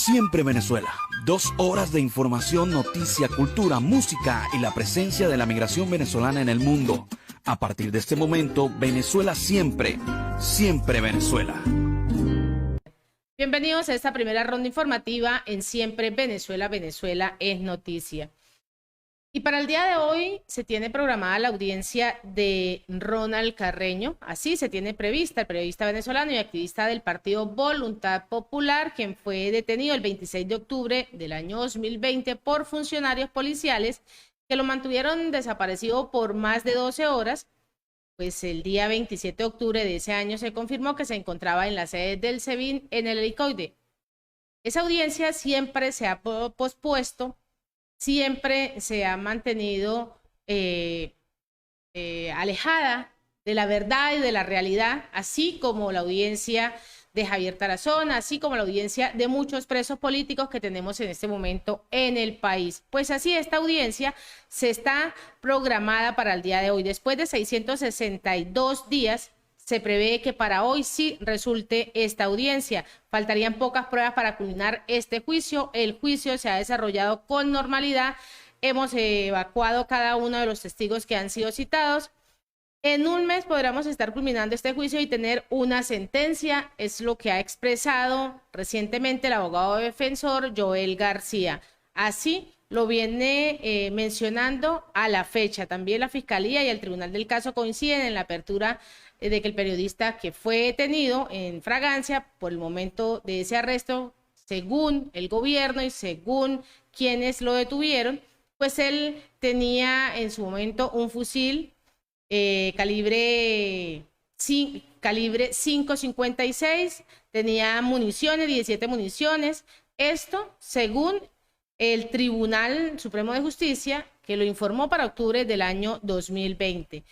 Siempre Venezuela. 2 horas de información, noticia, cultura, música y la presencia de la migración venezolana en el mundo. A partir de este momento, Venezuela siempre, siempre Venezuela. Bienvenidos a esta primera ronda informativa en Siempre Venezuela, Venezuela es noticia. Y para el día de hoy se tiene programada la audiencia de Ronald Carreño, así se tiene prevista, el periodista venezolano y activista del partido Voluntad Popular, quien fue detenido el 26 de octubre del año 2020 por funcionarios policiales que lo mantuvieron desaparecido por más de 12 horas. Pues el día 27 de octubre de ese año se confirmó que se encontraba en la sede del SEBIN en el helicoide. Esa audiencia siempre se ha pospuesto, siempre se ha mantenido alejada de la verdad y de la realidad, así como la audiencia de Javier Tarazona, así como la audiencia de muchos presos políticos que tenemos en este momento en el país. Pues así esta audiencia se está programada para el día de hoy. Después de 662 días, se prevé que para hoy sí resulte esta audiencia. Faltarían pocas pruebas para culminar este juicio. El juicio se ha desarrollado con normalidad. Hemos evacuado cada uno de los testigos que han sido citados. En un mes podremos estar culminando este juicio y tener una sentencia, es lo que ha expresado recientemente el abogado defensor Joel García. Así lo viene mencionando a la fecha. También la Fiscalía y el Tribunal del Caso coinciden en la apertura de que el periodista que fue detenido en fragancia por el momento de ese arresto, según el gobierno y según quienes lo detuvieron, pues él tenía en su momento un fusil calibre 5.56, tenía municiones, 17 municiones. Esto según el Tribunal Supremo de Justicia, que lo informó para octubre del año 2020.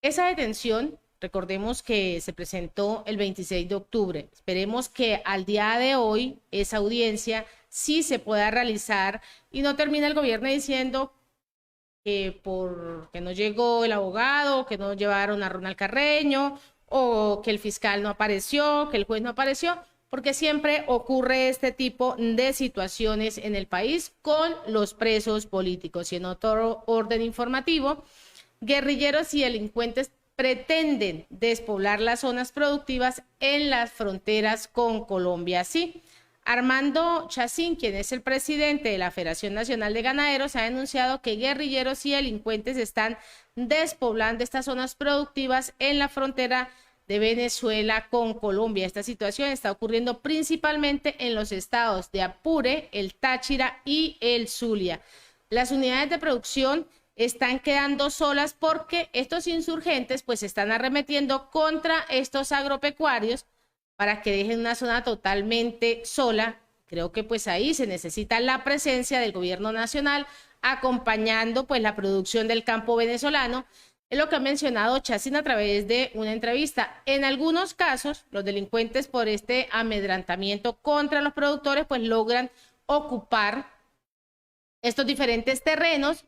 Esa detención, recordemos que se presentó el 26 de octubre. Esperemos que al día de hoy esa audiencia sí se pueda realizar y no termine el gobierno diciendo que porque no llegó el abogado, que no llevaron a Ronald Carreño, o que el fiscal no apareció, que el juez no apareció, porque siempre ocurre este tipo de situaciones en el país con los presos políticos. Y en otro orden informativo, guerrilleros y delincuentes pretenden despoblar las zonas productivas en las fronteras con Colombia. Sí, Armando Chacín, quien es el presidente de la Federación Nacional de Ganaderos, ha denunciado que guerrilleros y delincuentes están despoblando estas zonas productivas en la frontera de Venezuela con Colombia. Esta situación está ocurriendo principalmente en los estados de Apure, el Táchira y el Zulia. Las unidades de producción están quedando solas porque estos insurgentes pues están arremetiendo contra estos agropecuarios para que dejen una zona totalmente sola. Creo que pues ahí se necesita la presencia del gobierno nacional acompañando pues la producción del campo venezolano. Es lo que ha mencionado Chacín a través de una entrevista. En algunos casos, los delincuentes por este amedrantamiento contra los productores pues logran ocupar estos diferentes terrenos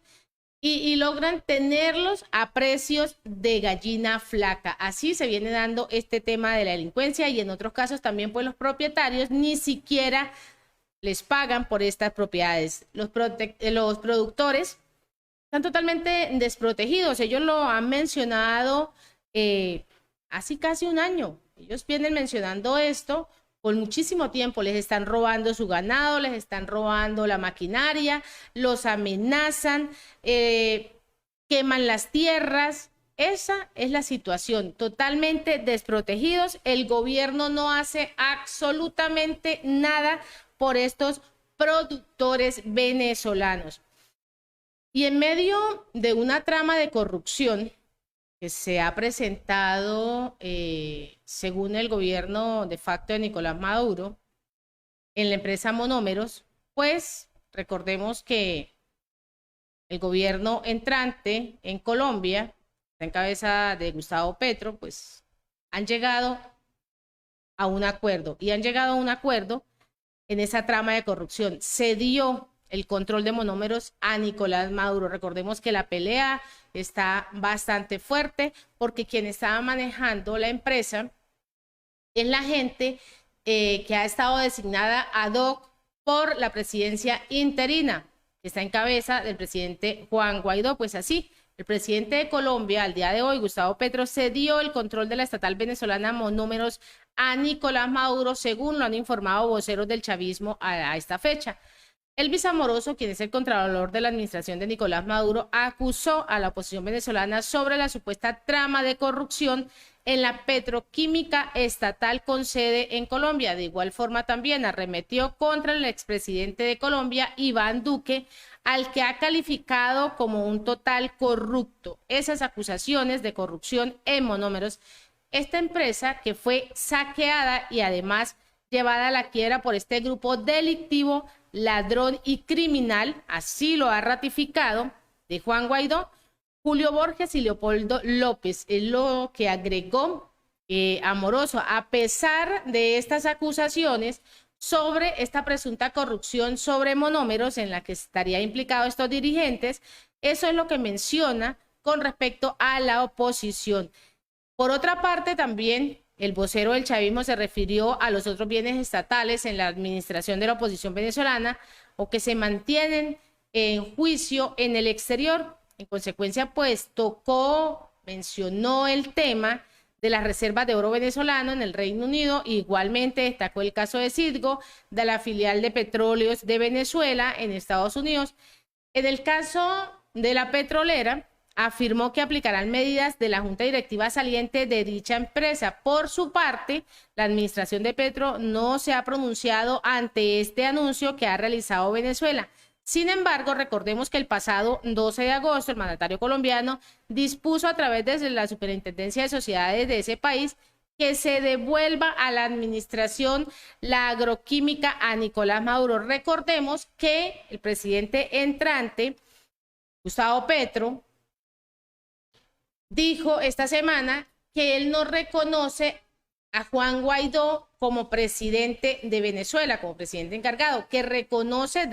y logran tenerlos a precios de gallina flaca. Así se viene dando este tema de la delincuencia y en otros casos también pues los propietarios ni siquiera les pagan por estas propiedades. Los productores están totalmente desprotegidos. Ellos lo han mencionado hace casi un año. Ellos vienen mencionando esto por muchísimo tiempo. Les están robando su ganado, les están robando la maquinaria, los amenazan, queman las tierras. Esa es la situación, totalmente desprotegidos. El gobierno no hace absolutamente nada por estos productores venezolanos. Y en medio de una trama de corrupción que se ha presentado, según el gobierno de facto de Nicolás Maduro, en la empresa Monómeros, pues recordemos que el gobierno entrante en Colombia, en cabeza de Gustavo Petro, pues han llegado a un acuerdo y han llegado a un acuerdo en esa trama de corrupción. Se dio el control de Monómeros a Nicolás Maduro. Recordemos que la pelea está bastante fuerte porque quien estaba manejando la empresa es la gente que ha estado designada ad hoc por la presidencia interina, que está en cabeza del presidente Juan Guaidó. Pues así, el presidente de Colombia, al día de hoy, Gustavo Petro, cedió el control de la estatal venezolana Monómeros a Nicolás Maduro, según lo han informado voceros del chavismo a esta fecha. Elvis Amoroso, quien es el contralor de la administración de Nicolás Maduro, acusó a la oposición venezolana sobre la supuesta trama de corrupción en la petroquímica estatal con sede en Colombia. De igual forma también arremetió contra el expresidente de Colombia, Iván Duque, al que ha calificado como un total corrupto. Esas acusaciones de corrupción en Monómeros, esta empresa que fue saqueada y además llevada a la quiebra por este grupo delictivo, ladrón y criminal, así lo ha ratificado, de Juan Guaidó, Julio Borges y Leopoldo López. Es lo que agregó Amoroso. A pesar de estas acusaciones sobre esta presunta corrupción sobre Monómeros en la que estaría implicado estos dirigentes, eso es lo que menciona con respecto a la oposición. Por otra parte, también el vocero del chavismo se refirió a los otros bienes estatales en la administración de la oposición venezolana o que se mantienen en juicio en el exterior. En consecuencia, pues mencionó el tema de las reservas de oro venezolano en el Reino Unido. Igualmente destacó el caso de Citgo, de la filial de petróleos de Venezuela en Estados Unidos. En el caso de la petrolera, afirmó que aplicarán medidas de la junta directiva saliente de dicha empresa. Por su parte, la administración de Petro no se ha pronunciado ante este anuncio que ha realizado Venezuela. Sin embargo, recordemos que el pasado 12 de agosto el mandatario colombiano dispuso a través de la Superintendencia de Sociedades de ese país que se devuelva a la administración la agroquímica a Nicolás Maduro. Recordemos que el presidente entrante, Gustavo Petro, dijo esta semana que él no reconoce a Juan Guaidó como presidente de Venezuela, como presidente encargado, que reconoce,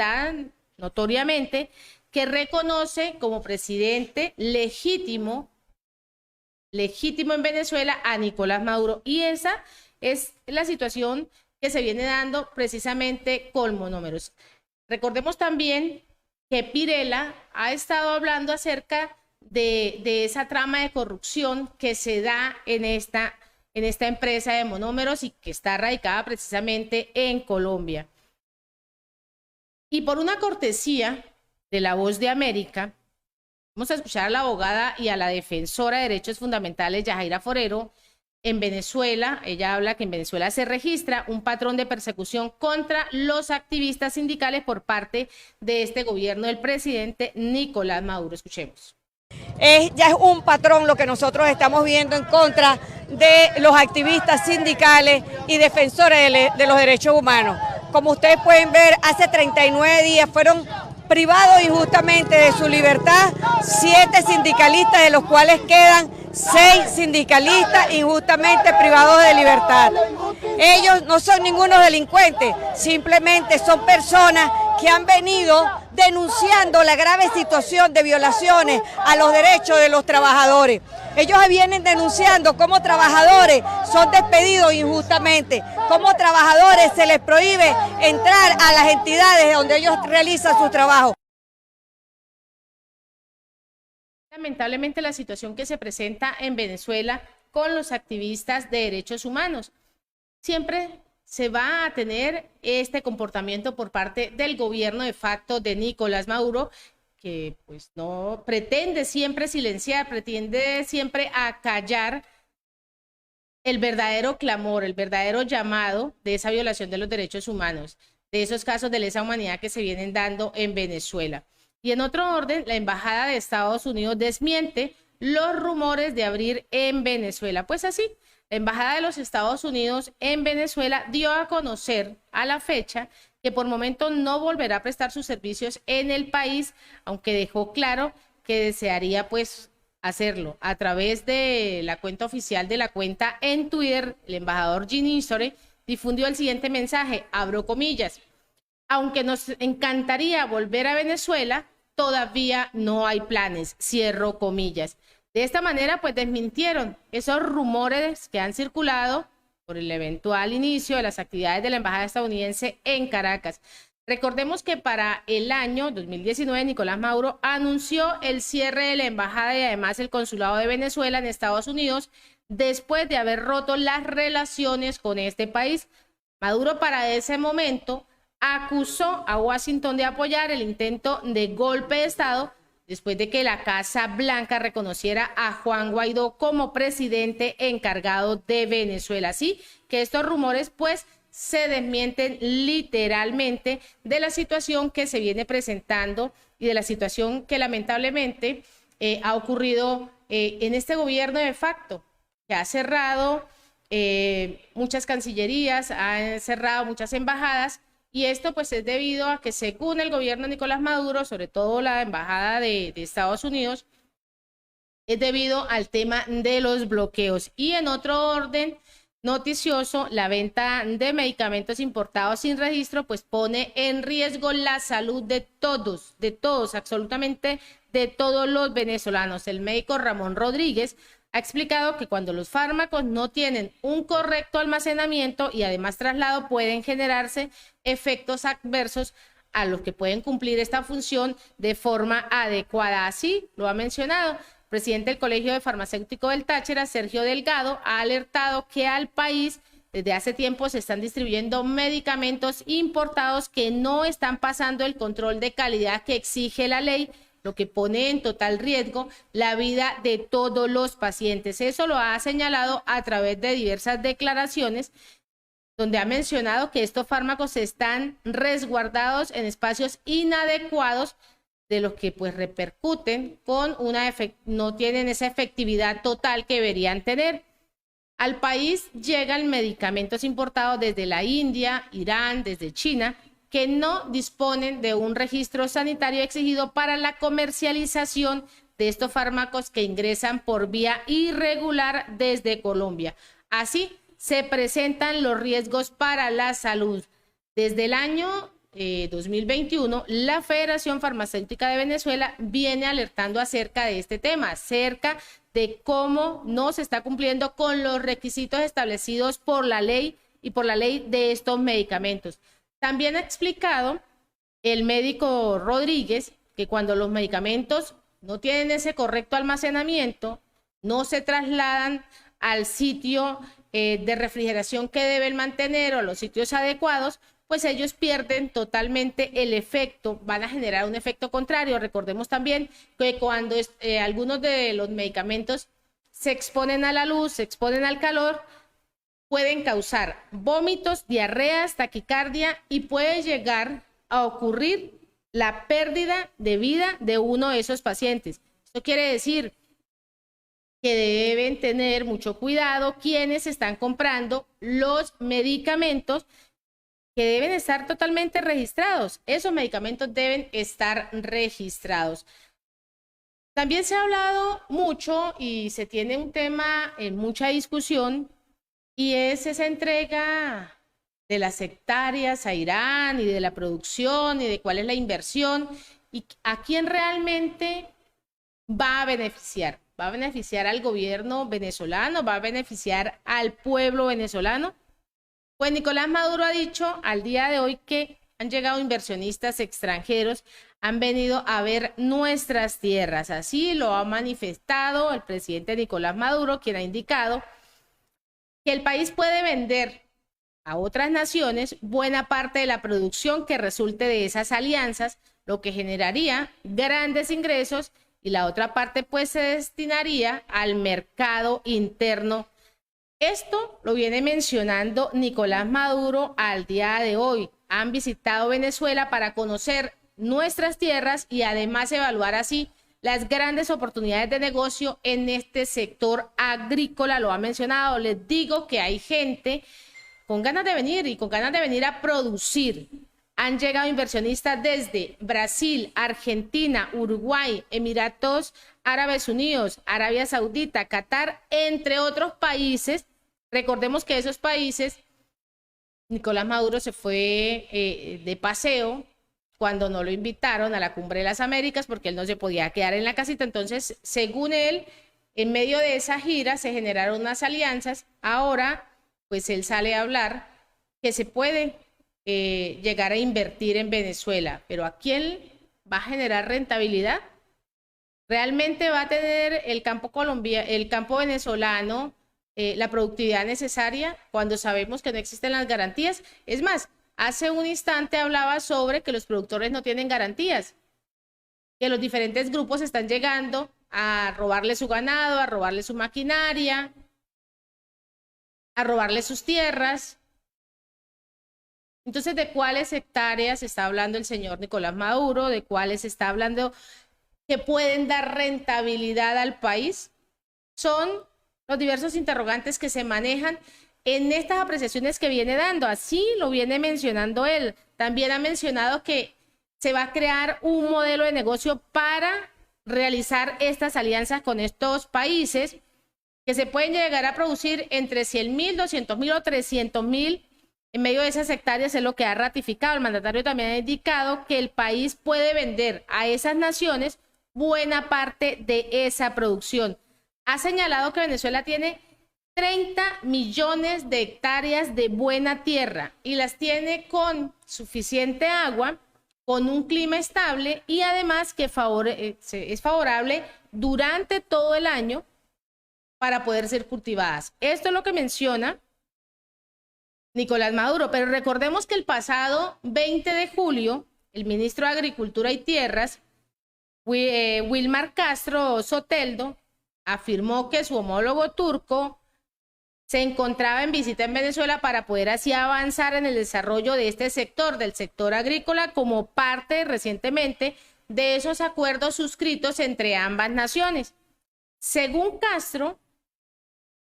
notoriamente, que reconoce como presidente legítimo en Venezuela a Nicolás Maduro. Y esa es la situación que se viene dando precisamente con Monómeros. Recordemos también que Pirela ha estado hablando acerca de esa trama de corrupción que se da en esta empresa de Monómeros y que está radicada precisamente en Colombia. Y por una cortesía de La Voz de América, vamos a escuchar a la abogada y a la defensora de derechos fundamentales, Yajaira Forero, en Venezuela. Ella habla que en Venezuela se registra un patrón de persecución contra los activistas sindicales por parte de este gobierno del presidente Nicolás Maduro. Escuchemos. Ya es un patrón lo que nosotros estamos viendo en contra de los activistas sindicales y defensores de los derechos humanos. Como ustedes pueden ver, hace 39 días fueron privados injustamente de su libertad 7 sindicalistas, de los cuales quedan 6 sindicalistas injustamente privados de libertad. Ellos no son ningunos delincuentes, simplemente son personas que han venido denunciando la grave situación de violaciones a los derechos de los trabajadores. Ellos vienen denunciando cómo trabajadores son despedidos injustamente, cómo trabajadores se les prohíbe entrar a las entidades donde ellos realizan su trabajo. Lamentablemente la situación que se presenta en Venezuela con los activistas de derechos humanos. Siempre se va a tener este comportamiento por parte del gobierno de facto de Nicolás Maduro, que pues no pretende siempre silenciar, pretende siempre acallar el verdadero clamor, el verdadero llamado de esa violación de los derechos humanos, de esos casos de lesa humanidad que se vienen dando en Venezuela. Y en otro orden, la Embajada de Estados Unidos desmiente los rumores de abrir en Venezuela. Pues así, la Embajada de los Estados Unidos en Venezuela dio a conocer a la fecha que por momento no volverá a prestar sus servicios en el país, aunque dejó claro que desearía pues hacerlo a través de la cuenta oficial de la cuenta en Twitter. El embajador Jean Insore difundió el siguiente mensaje, abro comillas: aunque nos encantaría volver a Venezuela, todavía no hay planes, cierro comillas. De esta manera, pues desmintieron esos rumores que han circulado por el eventual inicio de las actividades de la embajada estadounidense en Caracas. Recordemos que para el año 2019 Nicolás Maduro anunció el cierre de la embajada y además el consulado de Venezuela en Estados Unidos después de haber roto las relaciones con este país. Maduro para ese momento acusó a Washington de apoyar el intento de golpe de Estado después de que la Casa Blanca reconociera a Juan Guaidó como presidente encargado de Venezuela. Así que estos rumores pues se desmienten literalmente de la situación que se viene presentando y de la situación que lamentablemente ha ocurrido en este gobierno de facto, que ha cerrado muchas cancillerías, ha cerrado muchas embajadas, y esto pues es debido a que según el gobierno de Nicolás Maduro, sobre todo la embajada de Estados Unidos, es debido al tema de los bloqueos. Y en otro orden noticioso, la venta de medicamentos importados sin registro pues pone en riesgo la salud de todos, absolutamente de todos los venezolanos. El médico Ramón Rodríguez ha explicado que cuando los fármacos no tienen un correcto almacenamiento y además traslado pueden generarse efectos adversos a los que pueden cumplir esta función de forma adecuada. Así lo ha mencionado el presidente del Colegio de Farmacéutico del Táchira, Sergio Delgado, ha alertado que al país desde hace tiempo se están distribuyendo medicamentos importados que no están pasando el control de calidad que exige la ley, lo que pone en total riesgo la vida de todos los pacientes. Eso lo ha señalado a través de diversas declaraciones, donde ha mencionado que estos fármacos están resguardados en espacios inadecuados, de los que pues repercuten con no tienen esa efectividad total que deberían tener. Al país llegan medicamentos importados desde la India, Irán, desde China, que no disponen de un registro sanitario exigido para la comercialización de estos fármacos que ingresan por vía irregular desde Colombia. Así se presentan los riesgos para la salud. Desde el año 2021, la Federación Farmacéutica de Venezuela viene alertando acerca de este tema, acerca de cómo no se está cumpliendo con los requisitos establecidos por la ley y por la ley de estos medicamentos. También ha explicado el médico Rodríguez que cuando los medicamentos no tienen ese correcto almacenamiento, no se trasladan al sitio de refrigeración que deben mantener o a los sitios adecuados, pues ellos pierden totalmente el efecto, van a generar un efecto contrario. Recordemos también que cuando algunos de los medicamentos se exponen a la luz, se exponen al calor, pueden causar vómitos, diarreas, taquicardia y puede llegar a ocurrir la pérdida de vida de uno de esos pacientes. Esto quiere decir que deben tener mucho cuidado quienes están comprando los medicamentos, que deben estar totalmente registrados. Esos medicamentos deben estar registrados. También se ha hablado mucho y se tiene un tema en mucha discusión, y es esa entrega de las hectáreas a Irán y de la producción y de cuál es la inversión y a quién realmente va a beneficiar. ¿Va a beneficiar al gobierno venezolano? ¿Va a beneficiar al pueblo venezolano? Pues Nicolás Maduro ha dicho al día de hoy que han llegado inversionistas extranjeros, han venido a ver nuestras tierras. Así lo ha manifestado el presidente Nicolás Maduro, quien ha indicado que el país puede vender a otras naciones buena parte de la producción que resulte de esas alianzas, lo que generaría grandes ingresos, y la otra parte pues se destinaría al mercado interno. Esto lo viene mencionando Nicolás Maduro al día de hoy. Han visitado Venezuela para conocer nuestras tierras y además evaluar así las grandes oportunidades de negocio en este sector agrícola. Lo ha mencionado. Les digo que hay gente con ganas de venir y con ganas de venir a producir. Han llegado inversionistas desde Brasil, Argentina, Uruguay, Emiratos Árabes Unidos, Arabia Saudita, Qatar, entre otros países. Recordemos que esos países, Nicolás Maduro se fue de paseo cuando no lo invitaron a la Cumbre de las Américas porque él no se podía quedar en la casita. Entonces, según él, en medio de esa gira se generaron unas alianzas. Ahora, pues él sale a hablar que se puede llegar a invertir en Venezuela. Pero ¿a quién va a generar rentabilidad? ¿Realmente va a tener el campo venezolano la productividad necesaria cuando sabemos que no existen las garantías? Es más, hace un instante hablaba sobre que los productores no tienen garantías, que los diferentes grupos están llegando a robarle su ganado, a robarle su maquinaria, a robarle sus tierras. Entonces, ¿de cuáles hectáreas está hablando el señor Nicolás Maduro? ¿De cuáles está hablando que pueden dar rentabilidad al país? Son los diversos interrogantes que se manejan en estas apreciaciones que viene dando. Así lo viene mencionando él. También ha mencionado que se va a crear un modelo de negocio para realizar estas alianzas con estos países que se pueden llegar a producir entre 100.000, 200.000 o 300.000 en medio de esas hectáreas. Es lo que ha ratificado. El mandatario también ha indicado que el país puede vender a esas naciones buena parte de esa producción. Ha señalado que Venezuela tiene 30 millones de hectáreas de buena tierra y las tiene con suficiente agua, con un clima estable y además que es favorable durante todo el año para poder ser cultivadas. Esto es lo que menciona Nicolás Maduro, pero recordemos que el pasado 20 de julio, el ministro de Agricultura y Tierras, Wilmar Castro Soteldo, afirmó que su homólogo turco se encontraba en visita en Venezuela para poder así avanzar en el desarrollo de este sector, del sector agrícola, como parte recientemente de esos acuerdos suscritos entre ambas naciones. Según Castro,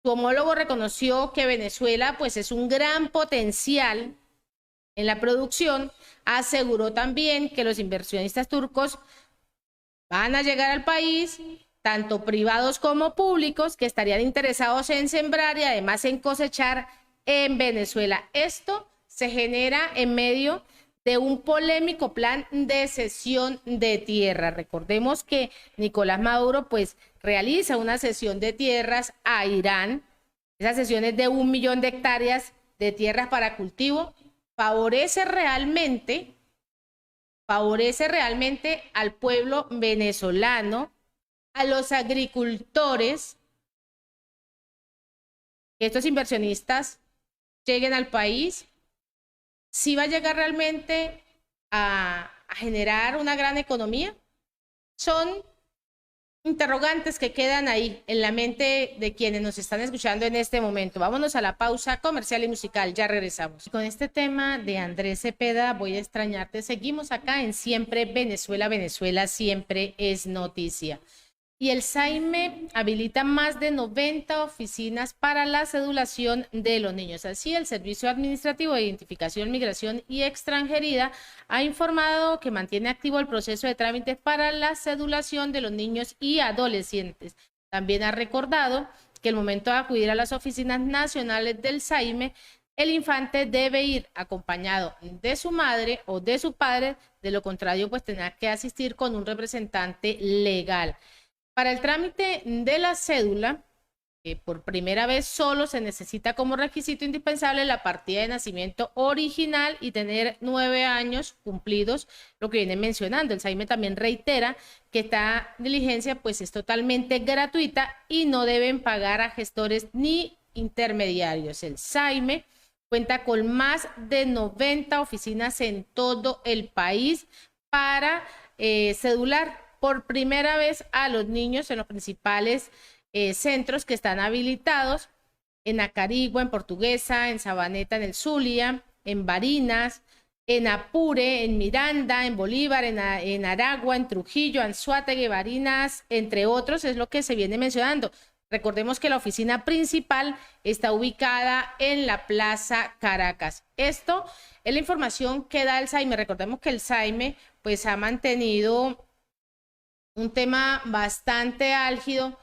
su homólogo reconoció que Venezuela pues es un gran potencial en la producción. Aseguró también que los inversionistas turcos van a llegar al país, tanto privados como públicos, que estarían interesados en sembrar y además en cosechar en Venezuela. Esto se genera en medio de un polémico plan de cesión de tierra. Recordemos que Nicolás Maduro pues realiza una cesión de tierras a Irán. Esas cesiones de 1 millón de hectáreas de tierras para cultivo favorece realmente al pueblo venezolano, a los agricultores, que estos inversionistas lleguen al país. ¿Sí va a llegar realmente a generar una gran economía? Son interrogantes que quedan ahí en la mente de quienes nos están escuchando en este momento. Vámonos a la pausa comercial y musical, ya regresamos. Con este tema de Andrés Cepeda, Voy a extrañarte, seguimos acá en Siempre Venezuela, Venezuela siempre es noticia. Y el SAIME habilita más de 90 oficinas para la cedulación de los niños. Así, el Servicio Administrativo de Identificación, Migración y Extranjería ha informado que mantiene activo el proceso de trámites para la cedulación de los niños y adolescentes. También ha recordado que al momento de acudir a las oficinas nacionales del SAIME, el infante debe ir acompañado de su madre o de su padre, de lo contrario, pues tendrá que asistir con un representante legal. Para el trámite de la cédula, por primera vez solo se necesita como requisito indispensable la partida de nacimiento original y tener 9 años cumplidos, lo que viene mencionando. El SAIME también reitera que esta diligencia pues es totalmente gratuita y no deben pagar a gestores ni intermediarios. El SAIME cuenta con más de 90 oficinas en todo el país para cedular por primera vez a los niños en los principales centros que están habilitados en Acarigua, en Portuguesa, en Sabaneta, en el Zulia, en Barinas, en Apure, en Miranda, en Bolívar, en Aragua, en Trujillo, Anzoátegui, Barinas, entre otros, es lo que se viene mencionando. Recordemos que la oficina principal está ubicada en la Plaza Caracas. Esto es la información que da el SAIME. Recordemos que el SAIME pues ha mantenido un tema bastante álgido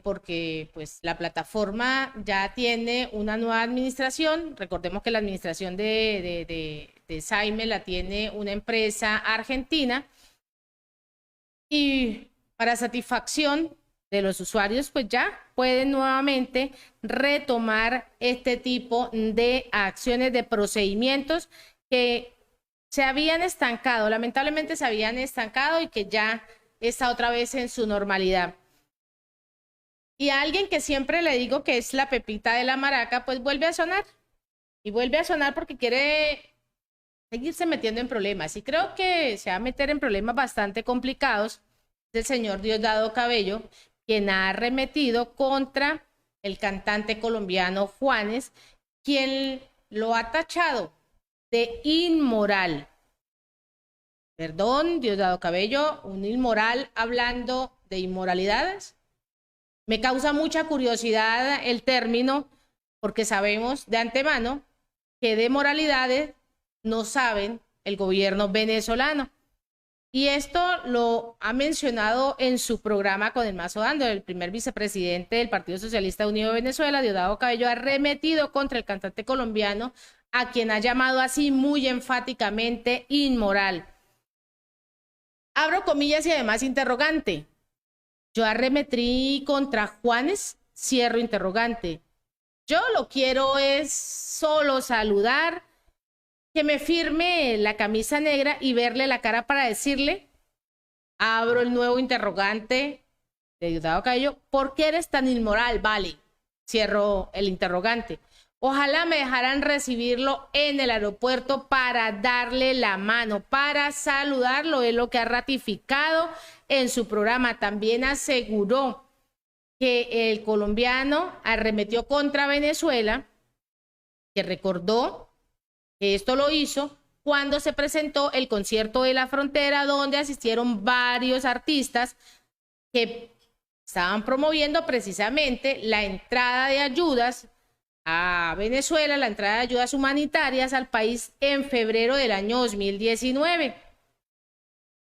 porque pues la plataforma ya tiene una nueva administración. Recordemos que la administración de SAIME la tiene una empresa argentina y para satisfacción de los usuarios pues ya pueden nuevamente retomar este tipo de acciones, de procedimientos que se habían estancado, lamentablemente se habían estancado y que ya está otra vez en su normalidad. Y a alguien que siempre le digo que es la pepita de la maraca, pues vuelve a sonar. Y vuelve a sonar porque quiere seguirse metiendo en problemas. Y creo que se va a meter en problemas bastante complicados. Es el señor Diosdado Cabello, quien ha arremetido contra el cantante colombiano Juanes, quien lo ha tachado de inmoral. Perdón, Diosdado Cabello, un inmoral hablando de inmoralidades. Me causa mucha curiosidad el término, porque sabemos de antemano que de moralidades no saben el gobierno venezolano. Y esto lo ha mencionado en su programa con el Mazo Dando. El primer vicepresidente del Partido Socialista Unido de Venezuela, Diosdado Cabello, ha arremetido contra el cantante colombiano, a quien ha llamado así muy enfáticamente inmoral. Abro comillas y además interrogante. Yo arremetí contra Juanes, cierro interrogante. Yo lo quiero es solo saludar, que me firme la camisa negra y verle la cara para decirle, abro el nuevo interrogante de Diosdado Cabello, ¿por qué eres tan inmoral? Vale, cierro el interrogante. Ojalá me dejaran recibirlo en el aeropuerto para darle la mano, para saludarlo. Es lo que ha ratificado en su programa. También aseguró que el colombiano arremetió contra Venezuela, que recordó que esto lo hizo cuando se presentó el concierto de la frontera, donde asistieron varios artistas que estaban promoviendo precisamente la entrada de ayudas a Venezuela, la entrada de ayudas humanitarias al país en febrero del año 2019.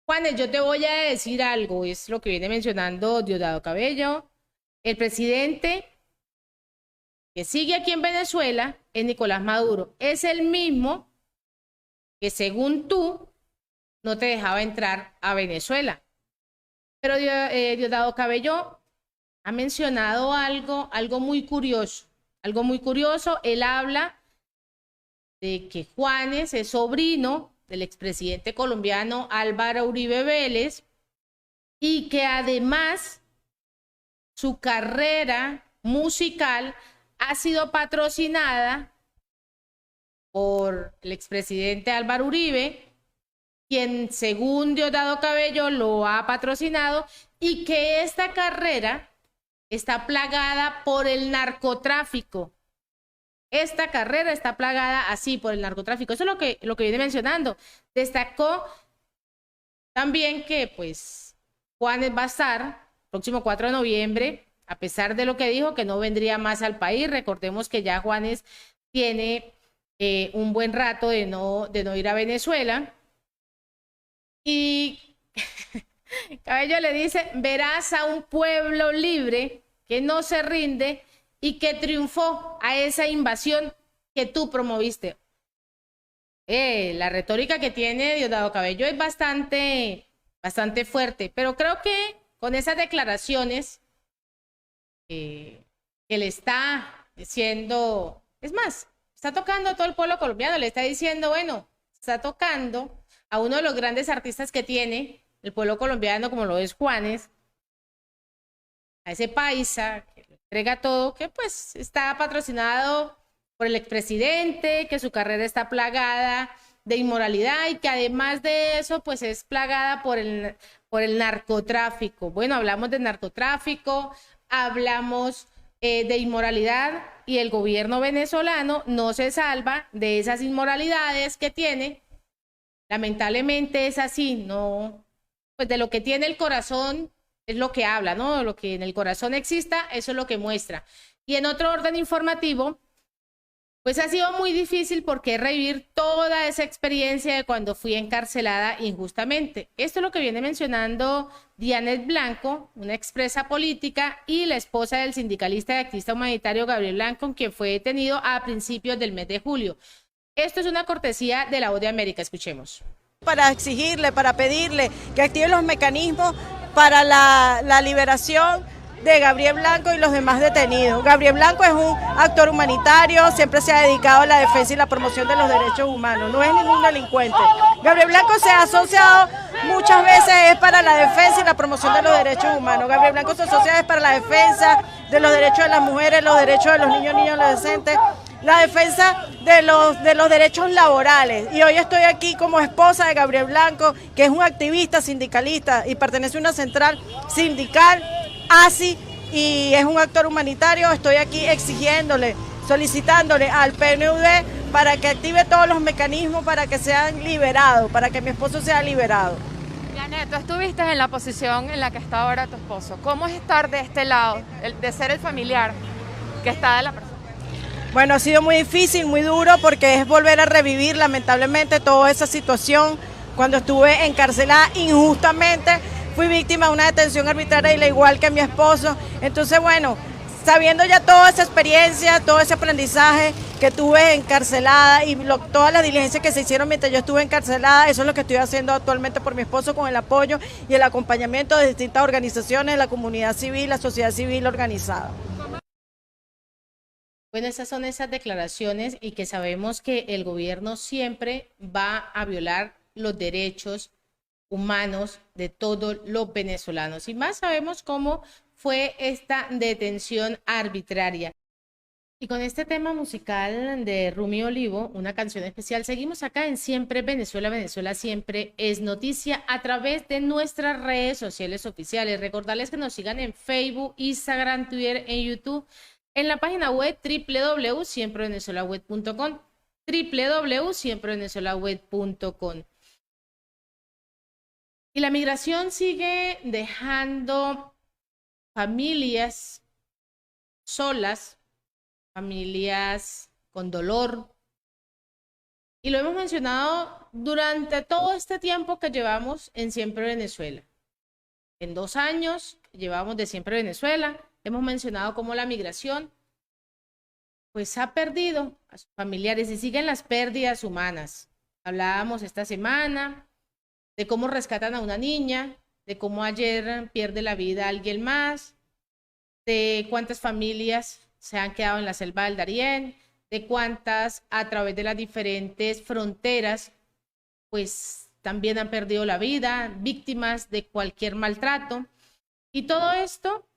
Juanes, yo te voy a decir algo, es lo que viene mencionando Diosdado Cabello. El presidente que sigue aquí en Venezuela es Nicolás Maduro. Es el mismo que, según tú, no te dejaba entrar a Venezuela. Pero Diosdado Cabello ha mencionado algo muy curioso. Algo muy curioso, él habla de que Juanes es sobrino del expresidente colombiano Álvaro Uribe Vélez y que además su carrera musical ha sido patrocinada por el expresidente Álvaro Uribe, quien según Diosdado Cabello lo ha patrocinado, y que esta carrera está plagada por el narcotráfico. Esta carrera está plagada así por el narcotráfico. Eso es lo que viene mencionando. Destacó también que pues Juanes va a estar el próximo 4 de noviembre, a pesar de lo que dijo, que no vendría más al país. Recordemos que ya Juanes tiene un buen rato de no ir a Venezuela. Y Cabello le dice, verás a un pueblo libre que no se rinde y que triunfó a esa invasión que tú promoviste. La retórica que tiene Diosdado Cabello es bastante fuerte, pero creo que con esas declaraciones que le está diciendo, es más, está tocando a todo el pueblo colombiano, le está diciendo, bueno, está tocando a uno de los grandes artistas que tiene el pueblo colombiano, como lo es Juanes, a ese paisa que le entrega todo, que pues está patrocinado por el expresidente, que su carrera está plagada de inmoralidad y que además de eso pues es plagada por el narcotráfico. Bueno, hablamos de narcotráfico, hablamos de inmoralidad y el gobierno venezolano no se salva de esas inmoralidades que tiene. Lamentablemente es así, no, pues de lo que tiene el corazón es lo que habla, ¿no? Lo que en el corazón exista, eso es lo que muestra. Y en otro orden informativo, pues ha sido muy difícil porque revivir toda esa experiencia de cuando fui encarcelada injustamente. Esto es lo que viene mencionando Dianet Blanco, una expresa política y la esposa del sindicalista y activista humanitario Gabriel Blanco, quien fue detenido a principios del mes de julio. Esto es una cortesía de La Voz de América. Escuchemos. Para exigirle, para pedirle que active los mecanismos para la liberación de Gabriel Blanco y los demás detenidos. Gabriel Blanco es un actor humanitario, siempre se ha dedicado a la defensa y la promoción de los derechos humanos, no es ningún delincuente. Gabriel Blanco se ha asociado muchas veces es para la defensa y la promoción de los derechos humanos. Gabriel Blanco se asocia es para la defensa de los derechos de las mujeres, los derechos de los niños y adolescentes, la defensa de los derechos laborales. Y hoy estoy aquí como esposa de Gabriel Blanco, que es un activista sindicalista y pertenece a una central sindical, ASI, y es un actor humanitario. Estoy aquí exigiéndole, solicitándole al PNUD para que active todos los mecanismos para que sean liberados, para que mi esposo sea liberado. Yanet, tú estuviste en la posición en la que está ahora tu esposo. ¿Cómo es estar de este lado, de ser el familiar que está de la persona? Bueno, ha sido muy difícil, muy duro, porque es volver a revivir lamentablemente toda esa situación. Cuando estuve encarcelada injustamente, fui víctima de una detención arbitraria, y igual que mi esposo. Entonces, bueno, sabiendo ya toda esa experiencia, todo ese aprendizaje que tuve encarcelada y todas las diligencias que se hicieron mientras yo estuve encarcelada, eso es lo que estoy haciendo actualmente por mi esposo, con el apoyo y el acompañamiento de distintas organizaciones, la comunidad civil, la sociedad civil organizada. Bueno, esas son esas declaraciones, y que sabemos que el gobierno siempre va a violar los derechos humanos de todos los venezolanos. Y más sabemos cómo fue esta detención arbitraria. Y con este tema musical de Rumi Olivo, una canción especial, seguimos acá en Siempre Venezuela. Venezuela siempre es noticia, a través de nuestras redes sociales oficiales. Recordarles que nos sigan en Facebook, Instagram, Twitter, en YouTube, en la página web www.siemprevenezuelaweb.com, www.siemprevenezuelaweb.com. Y la migración sigue dejando familias solas, familias con dolor. Y lo hemos mencionado durante todo este tiempo que llevamos en Siempre Venezuela. En 2 años que llevamos de Siempre Venezuela, hemos mencionado cómo la migración pues ha perdido a sus familiares, y siguen las pérdidas humanas. Hablábamos esta semana de cómo rescatan a una niña, de cómo ayer pierde la vida alguien más, de cuántas familias se han quedado en la selva del Darién, de cuántas a través de las diferentes fronteras pues también han perdido la vida, víctimas de cualquier maltrato. Y todo esto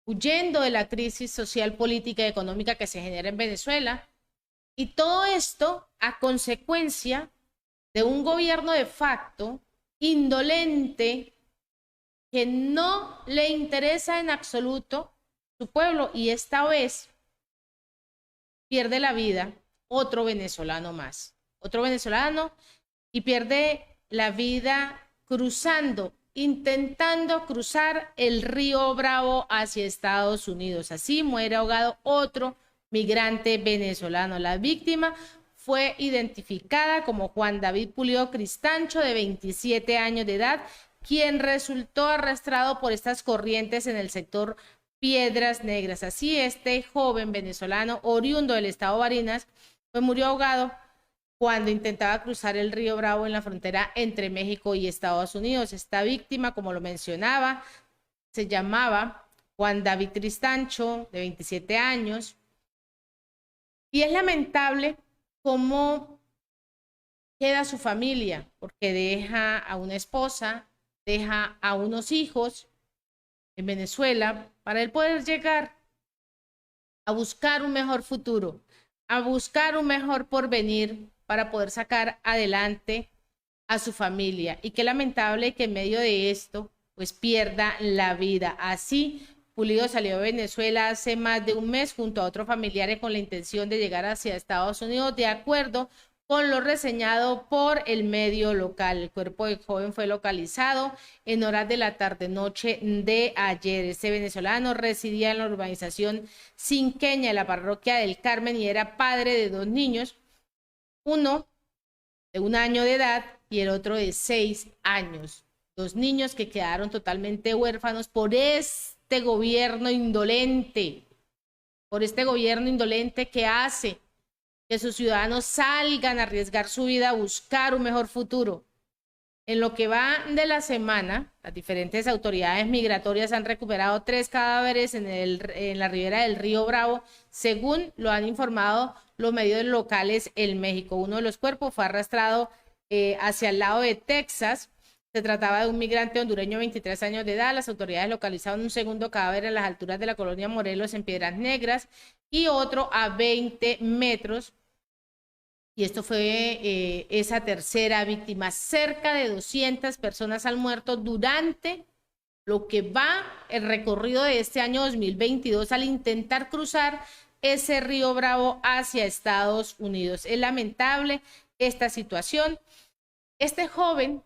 huyendo de la crisis social, política y económica que se genera en Venezuela, y todo esto a consecuencia de un gobierno de facto indolente, que no le interesa en absoluto su pueblo, y esta vez pierde la vida otro venezolano más, otro venezolano, y pierde la vida intentando cruzar el río Bravo hacia Estados Unidos. Así muere ahogado otro migrante venezolano. La víctima fue identificada como Juan David Pulido Cristancho, de 27 años de edad, quien resultó arrastrado por estas corrientes en el sector Piedras Negras. Así, este joven venezolano oriundo del estado Barinas murió ahogado cuando intentaba cruzar el río Bravo en la frontera entre México y Estados Unidos. Esta víctima, como lo mencionaba, se llamaba Juan David Cristancho, de 27 años. Y es lamentable cómo queda su familia, porque deja a una esposa, deja a unos hijos en Venezuela, para él poder llegar a buscar un mejor futuro, a buscar un mejor porvenir, para poder sacar adelante a su familia. Y qué lamentable que en medio de esto pues pierda la vida. Así, Pulido salió de Venezuela hace más de un mes junto a otros familiares con la intención de llegar hacia Estados Unidos, de acuerdo con lo reseñado por el medio local. El cuerpo del joven fue localizado en horas de la tarde-noche de ayer. Este venezolano residía en la urbanización Cinqueña, en la parroquia del Carmen, y era padre de 2 niños, uno de 1 año de edad y el otro de 6 años. 2 niños que quedaron totalmente huérfanos por este gobierno indolente, que hace que sus ciudadanos salgan a arriesgar su vida a buscar un mejor futuro. En lo que va de la semana, las diferentes autoridades migratorias han recuperado 3 cadáveres en la ribera del río Bravo, según lo han informado los medios locales en México. Uno de los cuerpos fue arrastrado hacia el lado de Texas. Se trataba de un migrante hondureño de 23 años de edad. Las autoridades localizaron un segundo cadáver en las alturas de la colonia Morelos, en Piedras Negras, y otro a 20 metros. Y esto fue esa tercera víctima. Cerca de 200 personas han muerto durante lo que va el recorrido de este año 2022 al intentar cruzar ese río Bravo hacia Estados Unidos. Es lamentable esta situación. Este joven,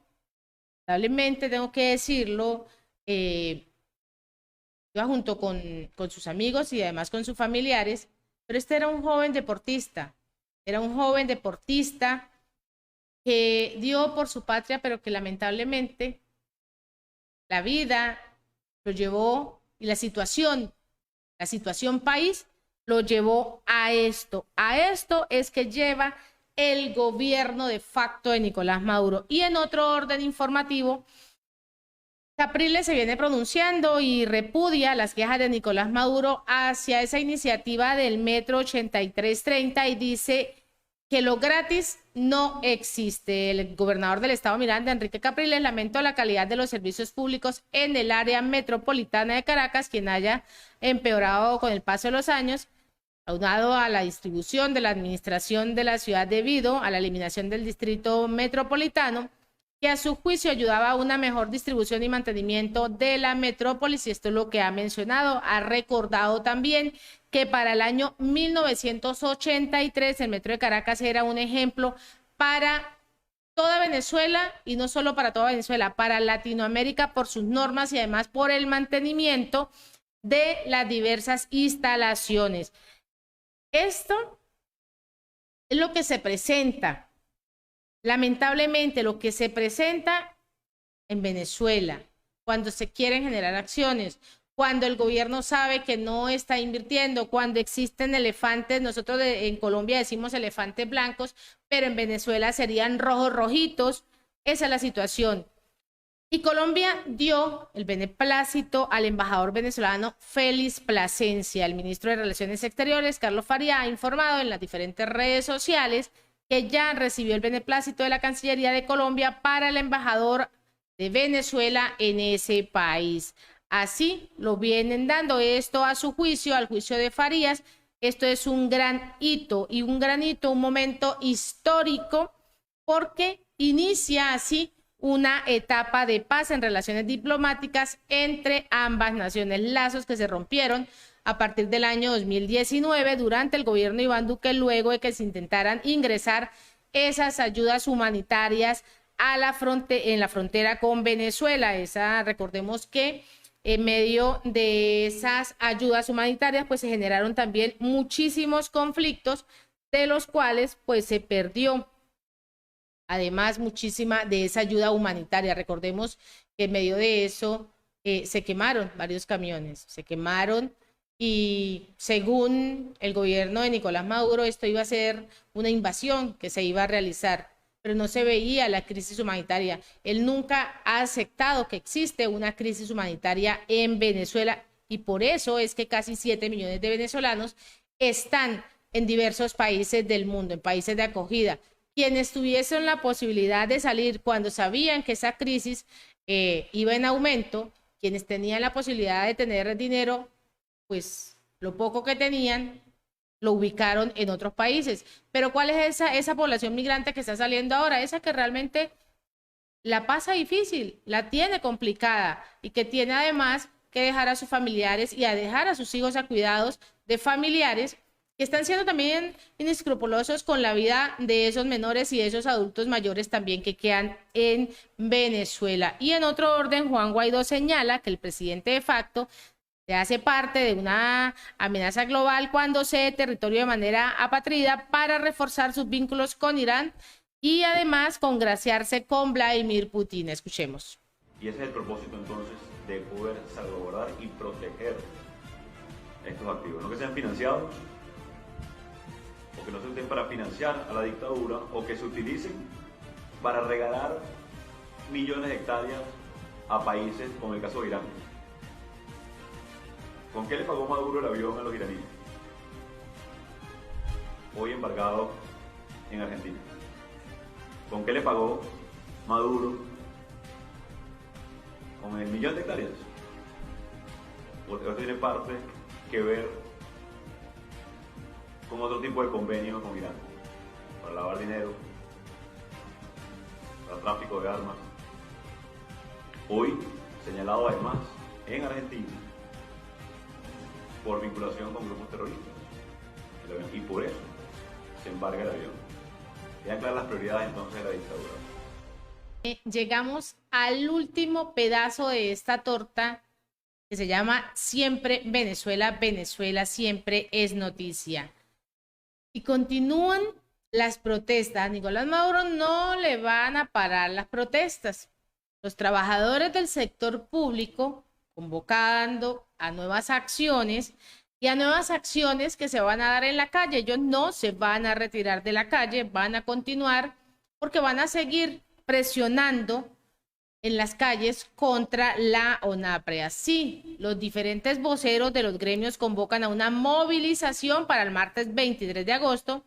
lamentablemente tengo que decirlo, iba junto con sus amigos y además con sus familiares, pero este era un joven deportista. Era un joven deportista que dio por su patria, pero que lamentablemente la vida lo llevó y la situación país lo llevó a esto. A esto es que lleva el gobierno de facto de Nicolás Maduro. Y en otro orden informativo, Capriles se viene pronunciando y repudia las quejas de Nicolás Maduro hacia esa iniciativa del Metro 8330 y dice que lo gratis no existe. El gobernador del estado Miranda, Enrique Capriles, lamentó la calidad de los servicios públicos en el área metropolitana de Caracas, quien haya empeorado con el paso de los años, aunado a la distribución de la administración de la ciudad debido a la eliminación del distrito metropolitano, que a su juicio ayudaba a una mejor distribución y mantenimiento de la metrópolis, y esto es lo que ha mencionado. Ha recordado también que para el año 1983 el Metro de Caracas era un ejemplo para toda Venezuela, y no solo para toda Venezuela, para Latinoamérica, por sus normas y además por el mantenimiento de las diversas instalaciones. Esto es lo que se presenta. Lamentablemente, lo que se presenta en Venezuela, cuando se quieren generar acciones, cuando el gobierno sabe que no está invirtiendo, cuando existen elefantes, nosotros en Colombia decimos elefantes blancos, pero en Venezuela serían rojos rojitos. Esa es la situación. Y Colombia dio el beneplácito al embajador venezolano Félix Plasencia. El ministro de Relaciones Exteriores, Carlos Faría, ha informado en las diferentes redes sociales que ya recibió el beneplácito de la Cancillería de Colombia para el embajador de Venezuela en ese país. Así lo vienen dando. Esto a su juicio, al juicio de Farías. Esto es un gran hito, un momento histórico, porque inicia así una etapa de paz en relaciones diplomáticas entre ambas naciones. Lazos que se rompieron a partir del año 2019 durante el gobierno de Iván Duque, luego de que se intentaran ingresar esas ayudas humanitarias a en la frontera con Venezuela. Recordemos que en medio de esas ayudas humanitarias pues se generaron también muchísimos conflictos, de los cuales pues se perdió además muchísima de esa ayuda humanitaria. Recordemos que en medio de eso se quemaron varios camiones, se quemaron, y según el gobierno de Nicolás Maduro esto iba a ser una invasión que se iba a realizar, pero no se veía la crisis humanitaria. Él nunca ha aceptado que existe una crisis humanitaria en Venezuela, y por eso es que casi 7 millones de venezolanos están en diversos países del mundo, en países de acogida. Quienes tuviesen la posibilidad de salir cuando sabían que esa crisis iba en aumento, quienes tenían la posibilidad de tener dinero, pues lo poco que tenían lo ubicaron en otros países. Pero ¿cuál es esa población migrante que está saliendo ahora? Esa que realmente la pasa difícil, la tiene complicada, y que tiene además que dejar a sus familiares y a dejar a sus hijos a cuidados de familiares que están siendo también inescrupulosos con la vida de esos menores y de esos adultos mayores también que quedan en Venezuela. Y en otro orden, Juan Guaidó señala que el presidente de facto se hace parte de una amenaza global cuando cede territorio de manera apátrida para reforzar sus vínculos con Irán y además congraciarse con Vladimir Putin. Escuchemos. Y ese es el propósito entonces de poder salvaguardar y proteger estos activos, no que sean financiados o que no se usen para financiar a la dictadura o que se utilicen para regalar millones de hectáreas a países como el caso de Irán. ¿Con qué le pagó Maduro el avión a los iraníes? Hoy embargado en Argentina. ¿Con qué le pagó Maduro con el millón de hectáreas? Porque esto tiene parte que ver con otro tipo de convenio con Irán, para lavar dinero, para tráfico de armas. Hoy señalado además en Argentina por vinculación con grupos terroristas. Y por eso se embarga el avión. Quedan claras las prioridades entonces de la dictadura. Llegamos al último pedazo de esta torta que se llama Siempre Venezuela, Venezuela siempre es noticia. Y continúan las protestas. A Nicolás Maduro no le van a parar las protestas. Los trabajadores del sector público convocando a nuevas acciones y a nuevas acciones que se van a dar en la calle. Ellos no se van a retirar de la calle, van a continuar porque van a seguir presionando en las calles contra la ONAPRE. Así, los diferentes voceros de los gremios convocan a una movilización para el martes 23 de agosto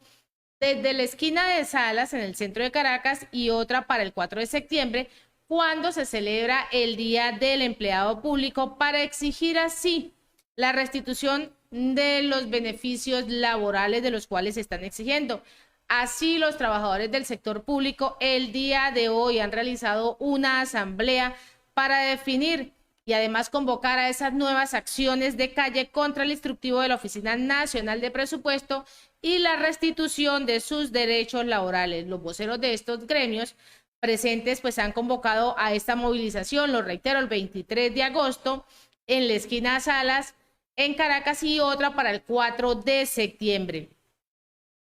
desde la esquina de Salas en el centro de Caracas y otra para el 4 de septiembre, cuando se celebra el Día del Empleado Público, para exigir así la restitución de los beneficios laborales de los cuales se están exigiendo. Así, los trabajadores del sector público el día de hoy han realizado una asamblea para definir y además convocar a esas nuevas acciones de calle contra el instructivo de la Oficina Nacional de Presupuesto y la restitución de sus derechos laborales. Los voceros de estos gremios presentes pues han convocado a esta movilización, lo reitero, el 23 de agosto en la esquina Salas en Caracas y otra para el 4 de septiembre.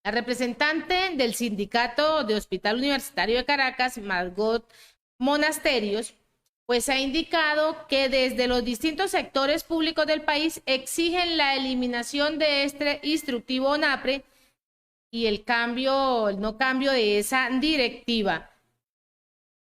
La representante del Sindicato de Hospital Universitario de Caracas, Margot Monasterios, pues ha indicado que desde los distintos sectores públicos del país exigen la eliminación de este instructivo ONAPRE y el no cambio de esa directiva.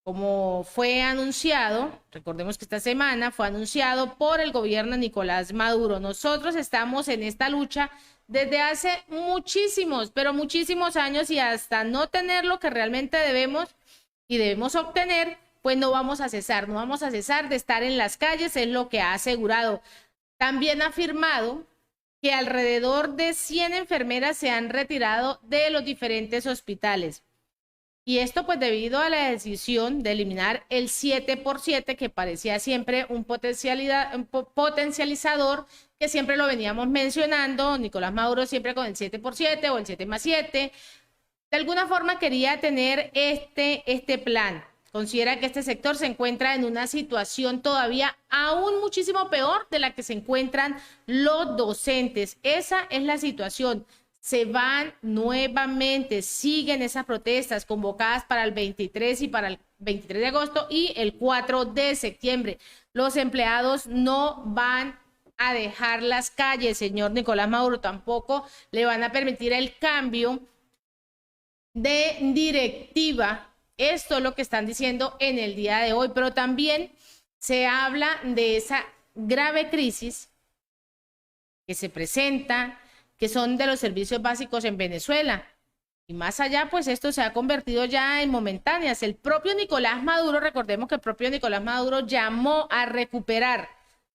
Como fue anunciado, recordemos que esta semana fue anunciado por el gobierno de Nicolás Maduro. Nosotros estamos en esta lucha desde hace muchísimos, pero muchísimos años, y hasta no tener lo que realmente debemos obtener, pues no vamos a cesar de estar en las calles, es lo que ha asegurado. También ha afirmado que alrededor de 100 enfermeras se han retirado de los diferentes hospitales. Y esto pues debido a la decisión de eliminar el 7x7, que parecía siempre un potencializador, que siempre lo veníamos mencionando, Nicolás Maduro siempre con el 7x7 o el 7+7. De alguna forma quería tener este plan. Considera que este sector se encuentra en una situación todavía aún muchísimo peor de la que se encuentran los docentes. Esa es la situación. Se van nuevamente, siguen esas protestas convocadas para el 23 y para el 23 de agosto y el 4 de septiembre. Los empleados no van a dejar las calles, señor Nicolás Maduro, tampoco le van a permitir el cambio de directiva. Esto es lo que están diciendo en el día de hoy, pero también se habla de esa grave crisis que se presenta, que son de los servicios básicos en Venezuela. Y más allá, pues esto se ha convertido ya en momentáneas. El propio Nicolás Maduro, recordemos que el propio Nicolás Maduro llamó a recuperar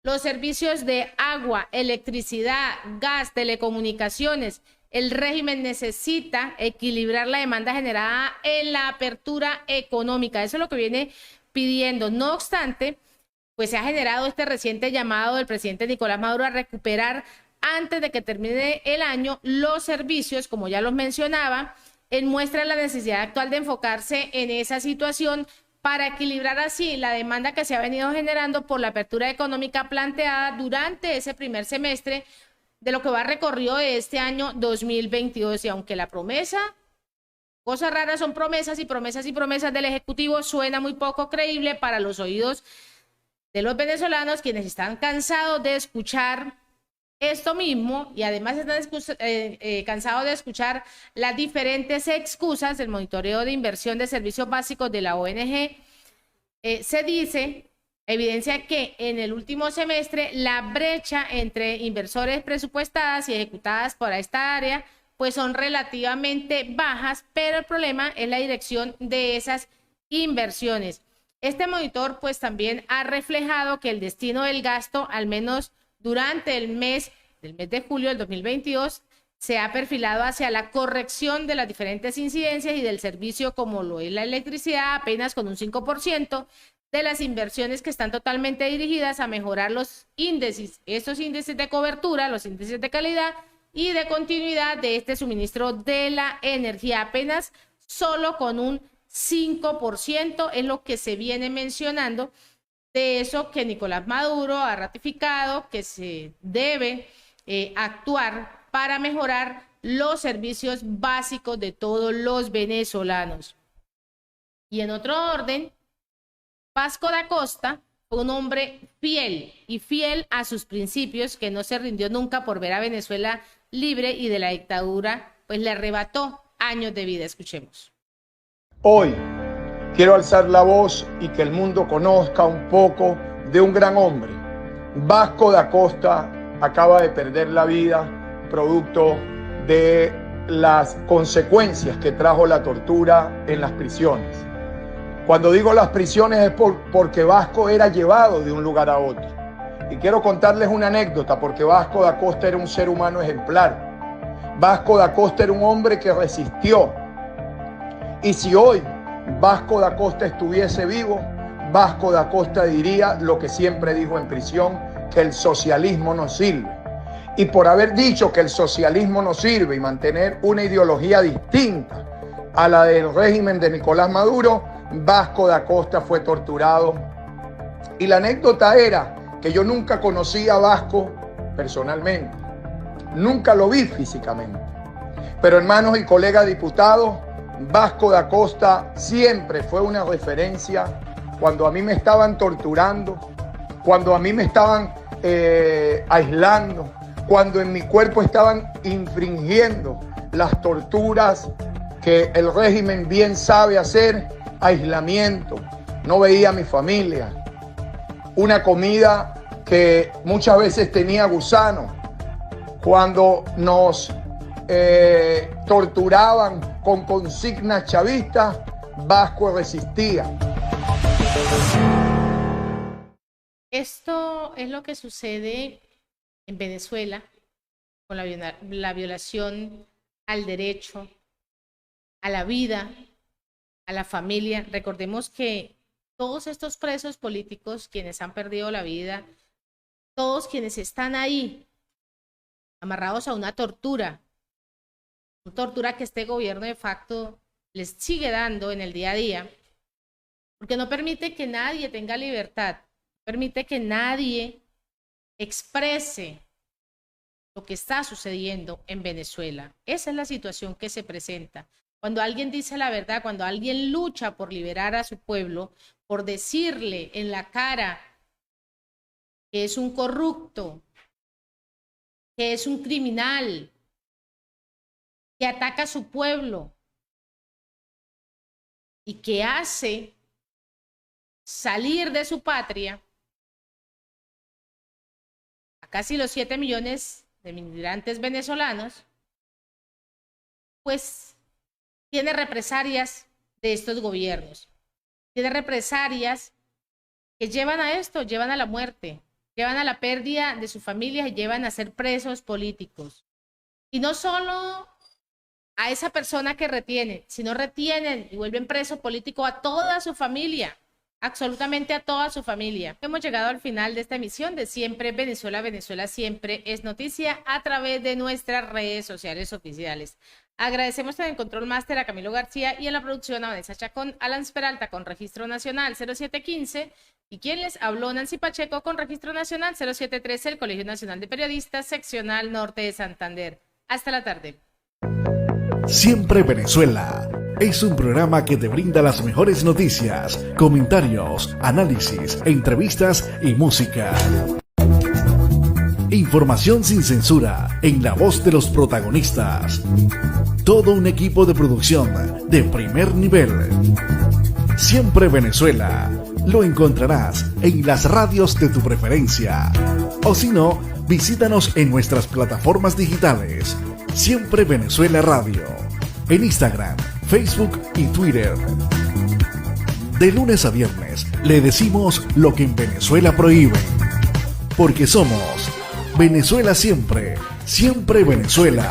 los servicios de agua, electricidad, gas, telecomunicaciones. El régimen necesita equilibrar la demanda generada en la apertura económica. Eso es lo que viene pidiendo. No obstante, pues se ha generado este reciente llamado del presidente Nicolás Maduro a recuperar antes de que termine el año los servicios, como ya los mencionaba. Él muestra la necesidad actual de enfocarse en esa situación para equilibrar así la demanda que se ha venido generando por la apertura económica planteada durante ese primer semestre de lo que va recorrido de este año 2022. Y aunque la promesa, cosas raras son promesas y promesas y promesas del Ejecutivo, suena muy poco creíble para los oídos de los venezolanos, quienes están cansados de escuchar esto mismo y además están cansados de escuchar las diferentes excusas del monitoreo de inversión de servicios básicos de la ONG se dice, evidencia que en el último semestre la brecha entre inversores presupuestadas y ejecutadas por esta área pues son relativamente bajas, pero el problema es la dirección de esas inversiones. Este monitor pues también ha reflejado que el destino del gasto, al menos durante el mes de julio del 2022, se ha perfilado hacia la corrección de las diferentes incidencias y del servicio como lo es la electricidad, apenas con un 5% de las inversiones que están totalmente dirigidas a mejorar los índices, estos índices de cobertura, los índices de calidad y de continuidad de este suministro de la energía. Apenas solo con un 5% es lo que se viene mencionando de eso que Nicolás Maduro ha ratificado, que se debe actuar para mejorar los servicios básicos de todos los venezolanos. Y en otro orden, Vasco da Costa fue un hombre fiel a sus principios, que no se rindió nunca por ver a Venezuela libre y de la dictadura, pues le arrebató años de vida. Escuchemos. Hoy quiero alzar la voz y que el mundo conozca un poco de un gran hombre. Vasco da Costa acaba de perder la vida producto de las consecuencias que trajo la tortura en las prisiones. Cuando digo las prisiones es porque Vasco era llevado de un lugar a otro. Y quiero contarles una anécdota, porque Vasco da Costa era un ser humano ejemplar. Vasco da Costa era un hombre que resistió. Y si hoy Vasco da Costa estuviese vivo, Vasco da Costa diría lo que siempre dijo en prisión, que el socialismo no sirve. Y por haber dicho que el socialismo no sirve y mantener una ideología distinta a la del régimen de Nicolás Maduro, Vasco da Costa fue torturado. Y la anécdota era que yo nunca conocí a Vasco personalmente, nunca lo vi físicamente. Pero hermanos y colegas diputados, Vasco da Costa siempre fue una referencia cuando a mí me estaban torturando, cuando a mí me estaban aislando, cuando en mi cuerpo estaban infringiendo las torturas que el régimen bien sabe hacer, aislamiento, no veía a mi familia, una comida que muchas veces tenía gusano, cuando nos torturaban con consignas chavistas, Vasco resistía. Esto es lo que sucede en Venezuela con la violación al derecho, a la vida, a la familia. Recordemos que todos estos presos políticos, quienes han perdido la vida, todos quienes están ahí amarrados a una tortura que este gobierno de facto les sigue dando en el día a día, porque no permite que nadie tenga libertad, permite que nadie exprese lo que está sucediendo en Venezuela. Esa es la situación que se presenta. Cuando alguien dice la verdad, cuando alguien lucha por liberar a su pueblo, por decirle en la cara que es un corrupto, que es un criminal, que ataca a su pueblo y que hace salir de su patria a casi los 7 millones de migrantes venezolanos, pues tiene represalias de estos gobiernos, tiene represalias que llevan a esto, llevan a la muerte, llevan a la pérdida de su familia y llevan a ser presos políticos. Y no solo a esa persona que retienen, sino retienen y vuelven preso político a toda su familia, absolutamente a toda su familia. Hemos llegado al final de esta emisión de Siempre Venezuela, Venezuela Siempre es Noticia, a través de nuestras redes sociales oficiales. Agradecemos en el Control Máster a Camilo García y en la producción a Vanessa Chacón, Alan Peralta con Registro Nacional 0715 y quien les habló, Nancy Pacheco, con Registro Nacional 0713, el Colegio Nacional de Periodistas, Seccional Norte de Santander. Hasta la tarde. Siempre Venezuela es un programa que te brinda las mejores noticias, comentarios, análisis, entrevistas y música. Información sin censura en la voz de los protagonistas. Todo un equipo de producción de primer nivel. Siempre Venezuela, lo encontrarás en las radios de tu preferencia. O si no, visítanos en nuestras plataformas digitales. Siempre Venezuela Radio. En Instagram, Facebook y Twitter. De lunes a viernes le decimos lo que en Venezuela prohíben. Porque somos Venezuela siempre, siempre Venezuela.